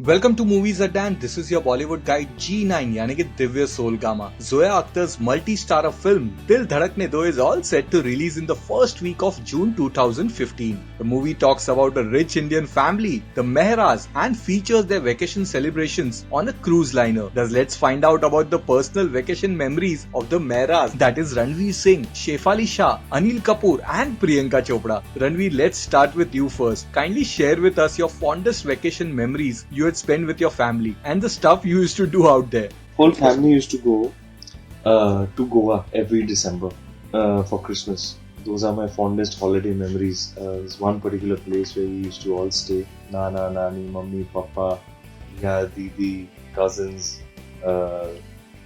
Welcome to Movies Adda and this is your Bollywood guide G9 यानी कि Divya Soulgama. Zoya Akhtar's multi-starrer film Dil Dhadakne though is all set to release in the first week of June 2015. The movie talks about a rich Indian family, the Mehras, and features their vacation celebrations on a cruise liner. Thus, let's find out about the personal vacation memories of the Mehras, that is Ranveer Singh, Shefali Shah, Anil Kapoor, and Priyanka Chopra. Ranveer, let's start with you first. Kindly share with us your fondest vacation memories you had spent with your family and the stuff you used to do out there. Whole family used to go to Goa every December for Christmas. Those are my fondest holiday memories. There's one particular place where we used to all stay. Nana, Nani, Mummy, Papa, yeah, Didi, cousins,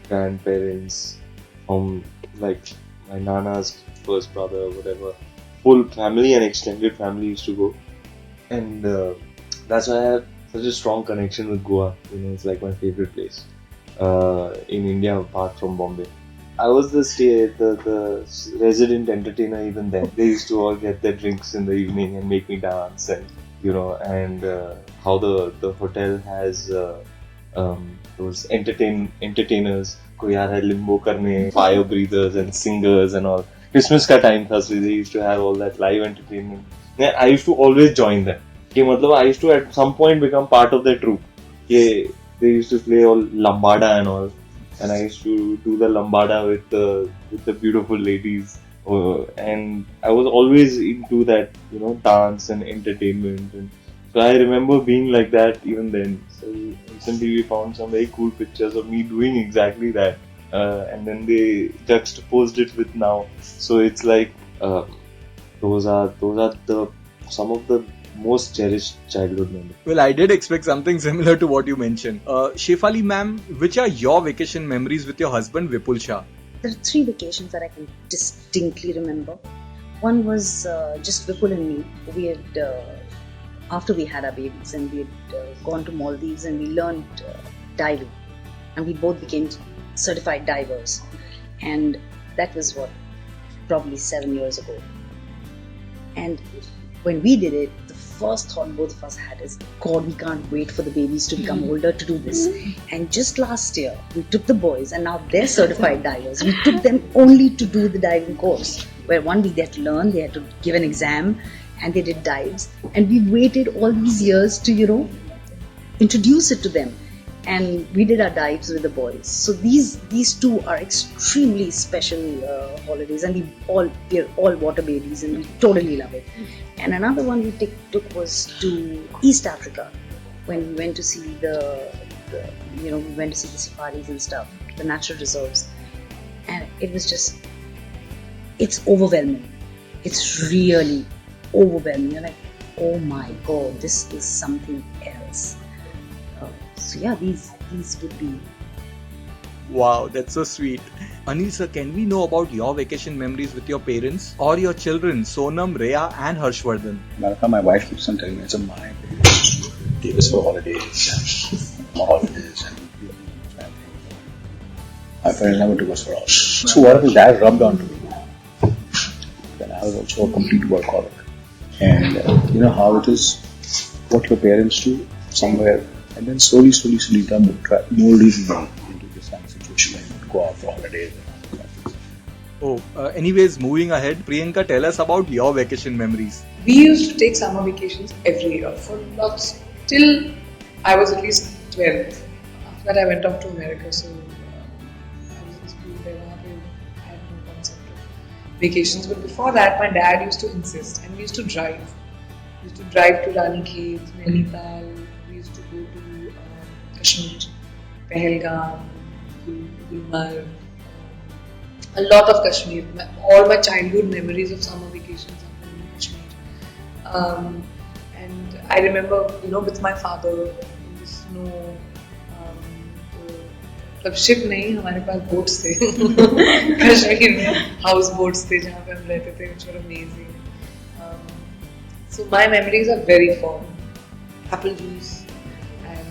grandparents, like my Nana's first brother, whatever. Full family and extended family used to go. And that's why I have such a strong connection with Goa. It's like my favorite place in India apart from Bombay. I was the resident entertainer even then. They used to all get their drinks in the evening and make me dance, and how the hotel has those entertainers. कोई आ रहा है limbo करने, fire breathers and singers and all. Christmas का time था, so they used to have all that live entertainment. And I used to always join them. I used to at some point become part of their troupe. They used to play all lambada and all, and I used to do the lambada with the beautiful ladies. And I was always into that, dance and entertainment. And so I remember being like that even then. So recently we found some very cool pictures of me doing exactly that, and then they juxtaposed it with now. So it's like those are some of the most cherished childhood memories. Well, I did expect something similar to what you mentioned. Shefali ma'am, which are your vacation memories with your husband Vipul Shah? There are 3 vacations that I can distinctly remember. One was just Vipul and me. We had, after we had our babies, and we had gone to Maldives and we learned diving. And we both became certified divers. And that was probably 7 years ago. And when we did it, the first thought both of us had is, God, we can't wait for the babies to become older to do this. And just last year, we took the boys, and now they're certified divers. We took them only to do the diving course, where one week they had to learn, they had to give an exam, and they did dives. And we waited all these years to, introduce it to them. And we did our dives with the boys. So these 2 are extremely special holidays, and we're all water babies, and we totally love it. And another one we took was to East Africa, when we went to see we went to see the safaris and stuff, the natural reserves, and it was it's overwhelming. It's really overwhelming. You're like, oh my God, this is something else. So yeah, these would be. Wow, that's so sweet. Anil sir, can we know about your vacation memories with your parents or your children, Sonam, Rhea and Harshvardhan? Malika, my wife keeps on telling me it's a my parents take us for holidays and my parents never took us for holidays. So what that rubbed on to me. Then I was also a complete workaholic. And you know how it is, what your parents do somewhere, and then slowly come mold into this kind of situation and go out for holidays. Anyways, moving ahead, Priyanka, tell us about your vacation memories. We used to take summer vacations every year for lots, till I was at least 12. After that I went off to America, so I was in school there. I had no concept of vacations, but before that my dad used to insist, and we used to drive. We used to drive to Ranikhet, Nainital. We used to go to Kashmir, Pahalgam, Gulmarg, a lot of Kashmir. All my childhood memories of summer vacations are in Kashmir. And I remember, with my father in the snow. Ship नहीं, हमारे पास boats थे. कश्मीर में house boats थे जहाँ पे हम रहते थे, which were amazing. So my memories are very fond. Apple juice and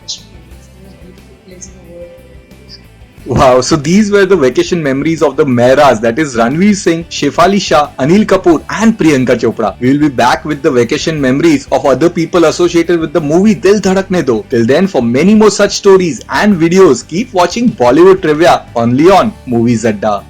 Kashmir is the most beautiful place in the world. Wow, so these were the vacation memories of the Mehras, that is Ranveer Singh, Shefali Shah, Anil Kapoor and Priyanka Chopra. We will be back with the vacation memories of other people associated with the movie Dil Dhadakne though. Till then, for many more such stories and videos, keep watching Bollywood Trivia only on Moviez Adda.